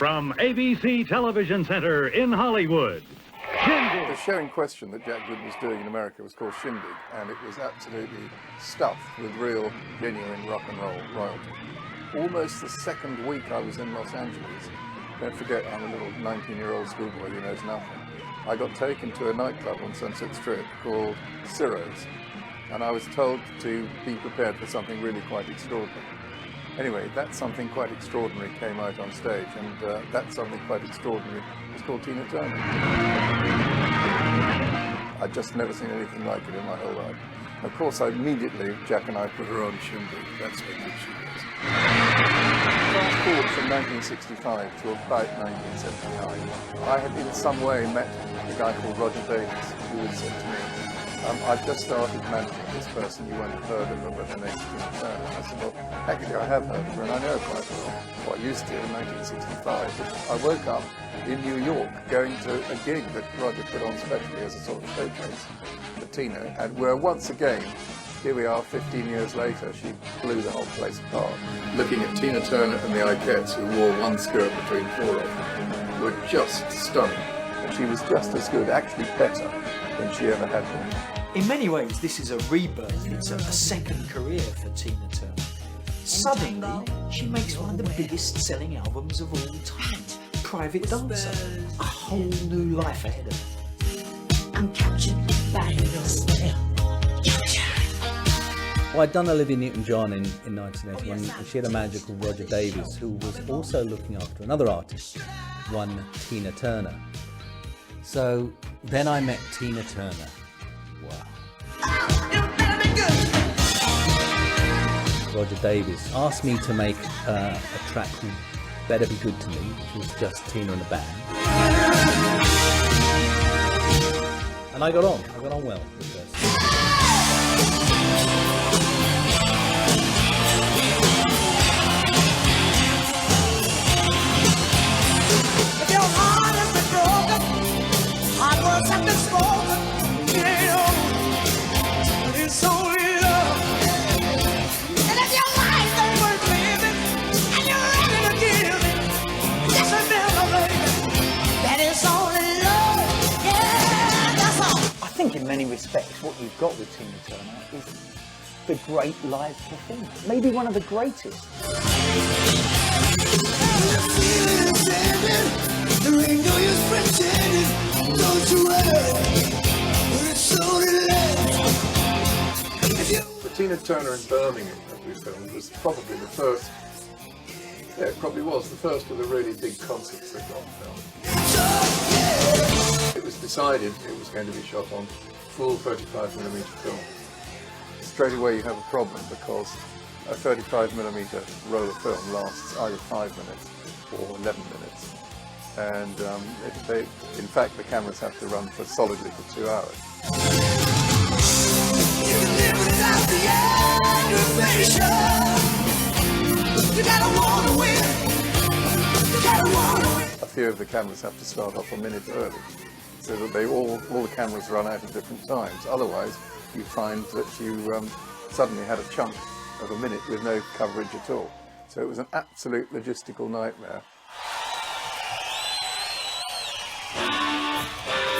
From ABC Television Center in Hollywood, Shindig. The show in question that Jack Good was doing in America was called Shindig, and it was absolutely stuffed with real, genuine rock and roll royalty. Almost the second week I was in Los Angeles, don't forget I'm a little 19-year-old schoolboy who knows nothing, I got taken to a nightclub on Sunset Strip called Ciro's, and I was told to be prepared for something really quite extraordinary. Anyway, that something quite extraordinary came out on stage, and that something quite extraordinary was called Tina Turner. I'd just never seen anything like it in my whole life. Of course, immediately, Jack and I put her on Shindig. That's how good she was. Fast forward from 1965 to about 1979, I had in some way met a guy called Roger Davis, who had said to me, I've just started managing this person, you won't have heard of her, but her name's Tina Turner. I said, well, actually I have heard of her, and I know her quite well. Well, I used to in 1965. I woke up in New York going to a gig that Roger put on specially as a sort of showcase for Tina, and where once again, here we are 15 years later, she blew the whole place apart. Looking at Tina Turner and the Ikettes, who wore one skirt between four of them, were just stunning. And she was just as good, actually better, than she ever had been. In many ways, this is a rebirth. It's a second career for Tina Turner. Suddenly, she makes one of the biggest selling albums of all time, Private Dancer. A whole new life ahead of her. I'm captured by your spell. Well, I'd done Olivia Newton-John in 1981, and she had a manager called Roger Davis, who was also looking after another artist, one Tina Turner. So then I met Tina Turner. Wow. Roger Davis asked me to make a track called Better Be Good to Me, which was just Tina and the band. And I got on well with this. In many respects, what you've got with Tina Turner is the great live performance, maybe one of the greatest. The Tina Turner in Birmingham that we filmed was probably the first, yeah, it probably was the first of the really big concerts that got filmed. It was decided it was going to be shot on full 35mm film. Straight away you have a problem because a 35mm roll of film lasts either 5 minutes or 11 minutes. And in fact the cameras have to run for solidly for 2 hours. A few of the cameras have to start off a minute early, so that all the cameras run out at different times. Otherwise, you find that you suddenly had a chunk of a minute with no coverage at all. So it was an absolute logistical nightmare.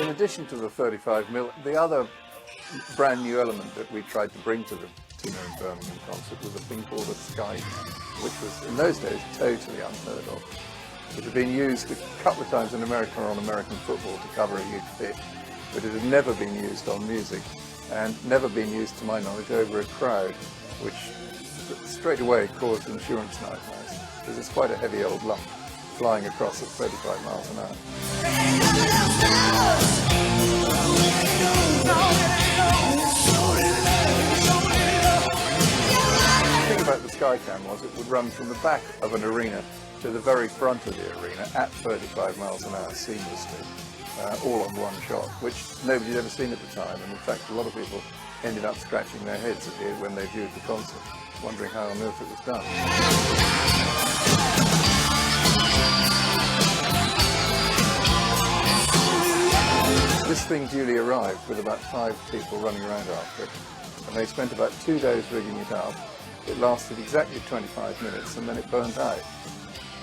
In addition to the 35mm, the other brand new element that we tried to bring to the Tina and Birmingham concert was a thing called a sky, which was in those days totally unheard of. It had been used a couple of times in America on American football to cover a huge pitch, but it had never been used on music, and never been used, to my knowledge, over a crowd, which straight away caused insurance nightmares, because it's quite a heavy old lump flying across at 35 miles an hour. The thing about the Skycam was it would run from the back of an arena to the very front of the arena at 35 miles an hour seamlessly, all on one shot, which nobody had ever seen at the time, and in fact a lot of people ended up scratching their heads when they viewed the concert, wondering how on earth it was done. This thing duly arrived with about 5 people running around after it, and they spent about 2 days rigging it up. It lasted exactly 25 minutes and then it burnt out.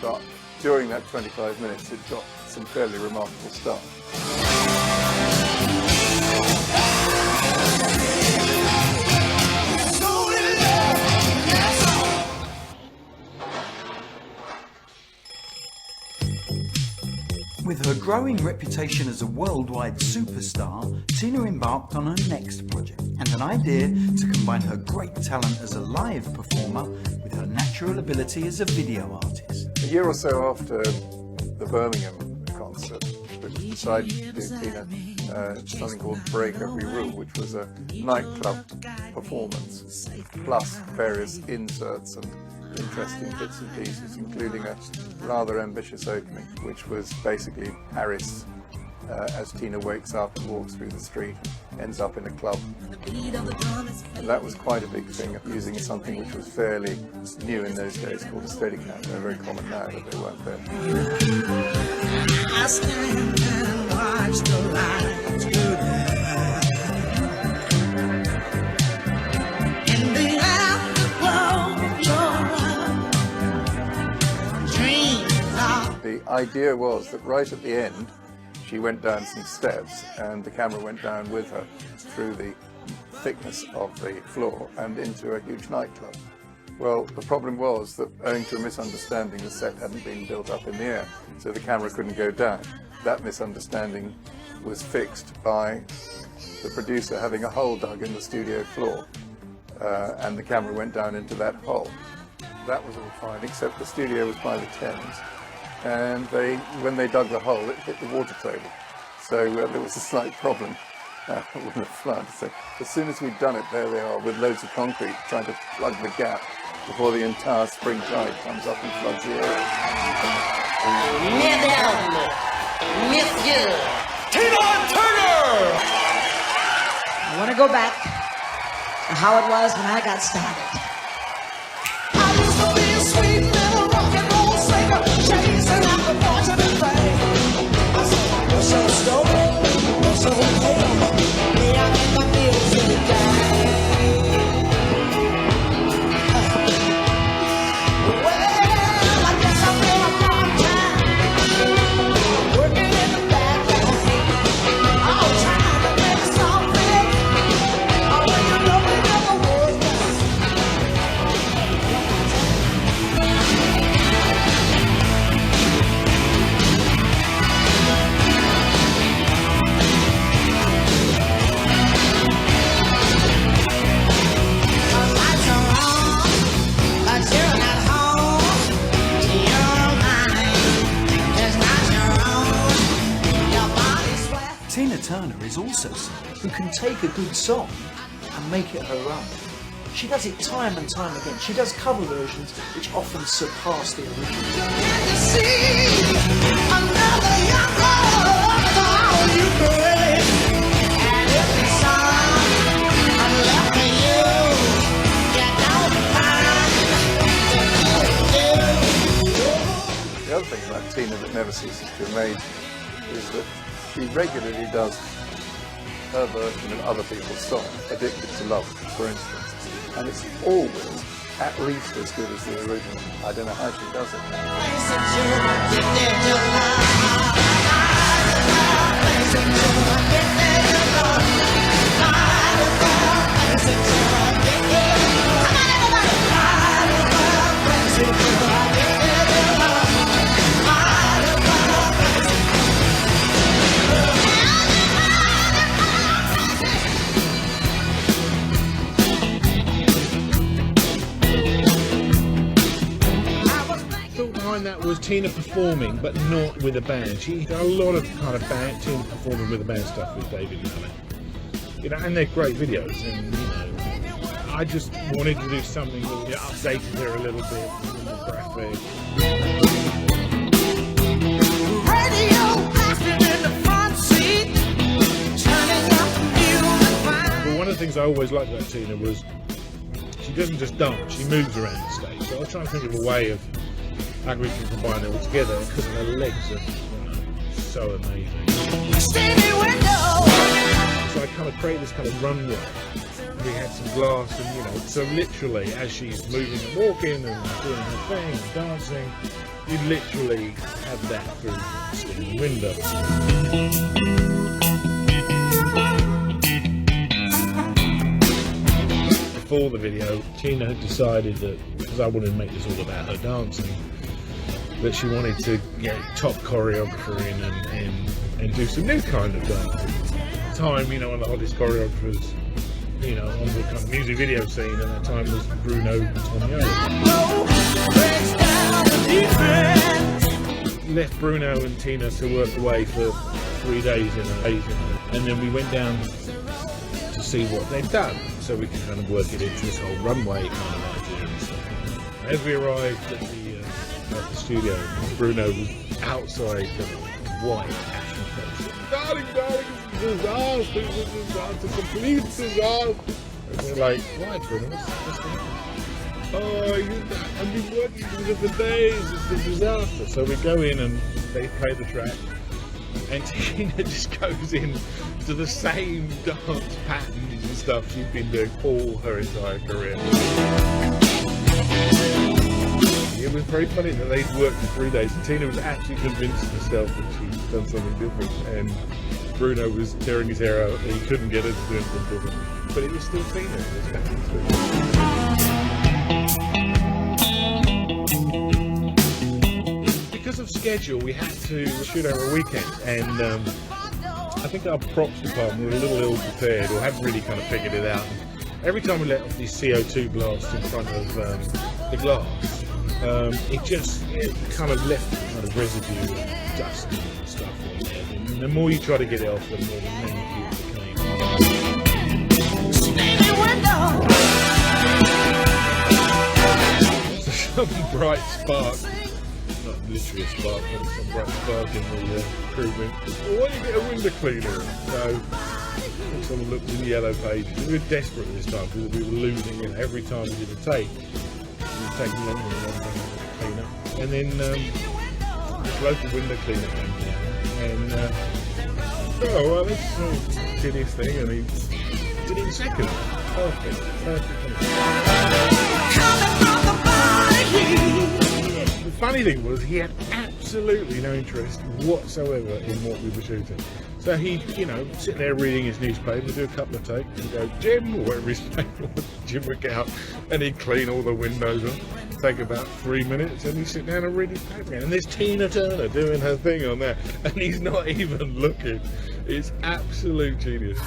But during that 25 minutes, it got some fairly remarkable stuff. With her growing reputation as a worldwide superstar, Tina embarked on her next project and an idea to combine her great talent as a live performer with her natural ability as a video artist. A year or so after the Birmingham concert, we decided to do Tina something called Break Every Rule, which was a nightclub performance, plus various inserts and interesting bits and pieces, including a rather ambitious opening, which was basically Paris as Tina wakes up and walks through the street, ends up in a club. And that was quite a big thing, using something which was fairly new in those days called a Steadicam. They're very common now, but they weren't then. I stand and watch the lights go down. In the afterglow, dreams are. The idea was that right at the end, she went down some steps and the camera went down with her through the thickness of the floor and into a huge nightclub. Well, the problem was that owing to a misunderstanding, the set hadn't been built up in the air, so the camera couldn't go down. That misunderstanding was fixed by the producer having a hole dug in the studio floor, and the camera went down into that hole. That was all fine, except the studio was by the Thames, and when they dug the hole, it hit the water table. So there was a slight problem with the flood. So as soon as we'd done it, there they are with loads of concrete trying to plug the gap before the entire spring tide comes up and floods the area. Miss you. Tina Turner! I want to go back to how it was when I got started. I used to be a sweet little rock and roll singer, chasing after fortune and fame. I said, you're so stupid, you're so pale, me I'm in the music game. Well, I guess I've been a long time working in the background. Oh, trying to make something. Oh, when you know we never work out. Tina Turner is also someone who can take a good song and make it her own. She does it time and time again. She does cover versions which often surpass the original. The other thing about Tina that never ceases to amaze me is that she regularly does her version of other people's songs, Addicted to Love, for instance, and it's always at least as good as the original. I don't know how she does it. That was Tina performing, but not with a band. She did a lot of kind of band, Tina performing with a band stuff with David Mallet. You know, and they're great videos. And you know, I just wanted to do something that updated her a little bit, a little more graphic. But one of the things I always liked about Tina was she doesn't just dance; she moves around the stage. So I was trying to think of a way of how we can combine it all together because her legs are so amazing. So I kind of created this kind of runway. We had some glass and so literally as she's moving and walking and doing her thing and dancing, You literally have that through the window. Before the video, Tina had decided that, because I wanted to make this all about her dancing, that she wanted to get top choreographer in and do some new kind of dancing. At the time, you know, one of the hottest choreographers, you know, on the kind of music video scene at that time was Bruno Tognoli. Left Bruno and Tina to work away for 3 days in a and then we went down to see what they'd done, so we could kind of work it into this whole runway kind of idea and stuff. As we arrived at the studio, Bruno was outside the white action face. Darling, it's a disaster, it's a complete disaster. And we're like, why, Bruno? What's going on? Oh, I've been working with it for days, it's a disaster. So we go in and they play the track, and Tina just goes in to the same dance patterns and stuff she'd been doing all her entire career. It was very funny that they'd worked for 3 days, and Tina was actually convinced herself that she'd done something different, and Bruno was tearing his hair out and he couldn't get her to do anything different. But it was still Tina that was happening to. Because of schedule, we had to shoot over a weekend, and I think our props department were a little ill-prepared, or hadn't really kind of figured it out. Every time we let off these CO2 blasts in front of the glass, it kind of left a kind of residue of dust and stuff on there. And the more you try to get it off, the more the manky it became. So some bright spark, not literally a spark, but some bright spark in the crew went, well, why don't you get a window cleaner? So someone looked in the yellow pages. We were desperate this time because we were losing it every time we did a take. It was taking longer and longer to clean up. And then this local window cleaner came down and oh well, let's did his thing, and he did it in seconds. Perfect. The funny thing was he had absolutely no interest whatsoever in what we were shooting. So he'd, you know, sit there reading his newspaper, do a couple of takes and go, Jim, or whatever his name was, Jim McCown, and he'd clean all the windows off. Take about 3 minutes, and he'd sit down and read his paper again. And there's Tina Turner doing her thing on there, and he's not even looking. It's absolute genius.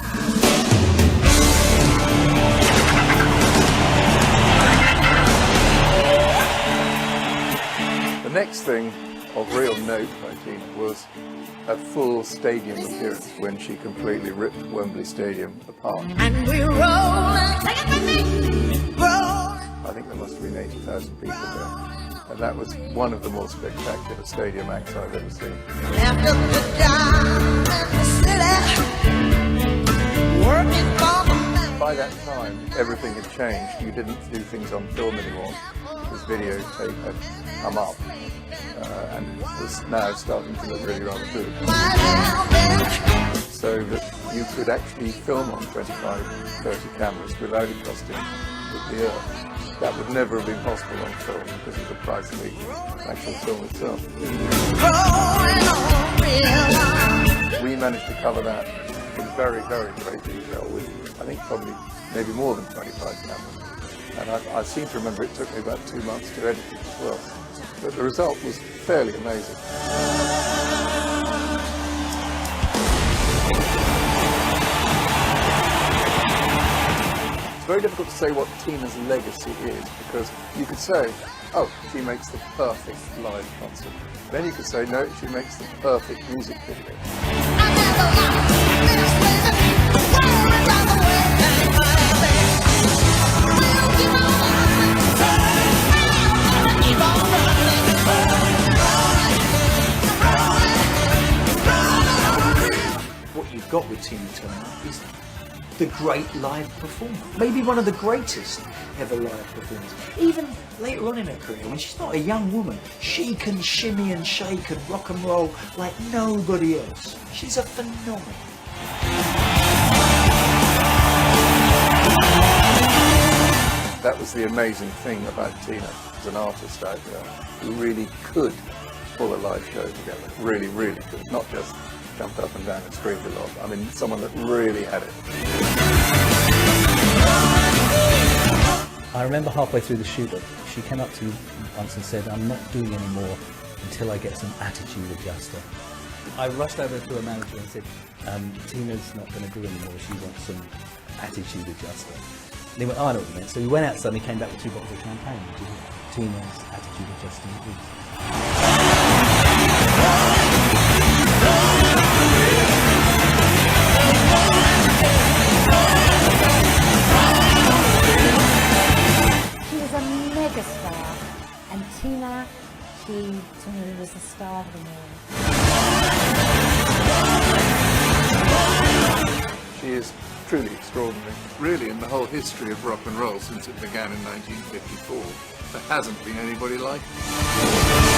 The next thing of real note by Tina was a full stadium appearance when she completely ripped Wembley Stadium apart. And we roll, I think there must have been 80,000 people there. And that was one of the most spectacular stadium acts I've ever seen. after the job in the city, working for the man. By that time, everything had changed. You didn't do things on film anymore, because videotape had come up. And was now starting to look really rather good. So that you could actually film on 25, 30 cameras without it costing the earth. That would never have been possible on film because of the price of the actual film itself. We managed to cover that in very, very great detail with, I think, probably maybe more than 25 cameras. And I seem to remember it took me about 2 months to edit it as well. But the result was fairly amazing. It's very difficult to say what Tina's legacy is, because you could say, oh, she makes the perfect live concert. Then you could say, no, she makes the perfect music video. What you've got with Tina Turner is the great live performer, maybe one of the greatest ever live performers. Even later on in her career, when she's not a young woman, she can shimmy and shake and rock and roll like nobody else. She's a phenomenon. That was the amazing thing about Tina. was an artist out there who really could pull a live show together. Really, really could. Not just jumped up and down and screamed a lot. I mean, someone that really had it. I remember halfway through the shoot, she came up to me once and said, "I'm not doing any more until I get some attitude adjuster." I rushed over to her manager and said, "Tina's not going to do any more, she wants some attitude adjuster." And he went, "Oh, I know what you meant." So we went outside and he came back with 2 bottles of champagne, which is Tina's attitude adjusting booth. She was a mega star, and Tina, to me, was the star of them all. She is truly extraordinary. Really, in the whole history of rock and roll since it began in 1954, there hasn't been anybody like her.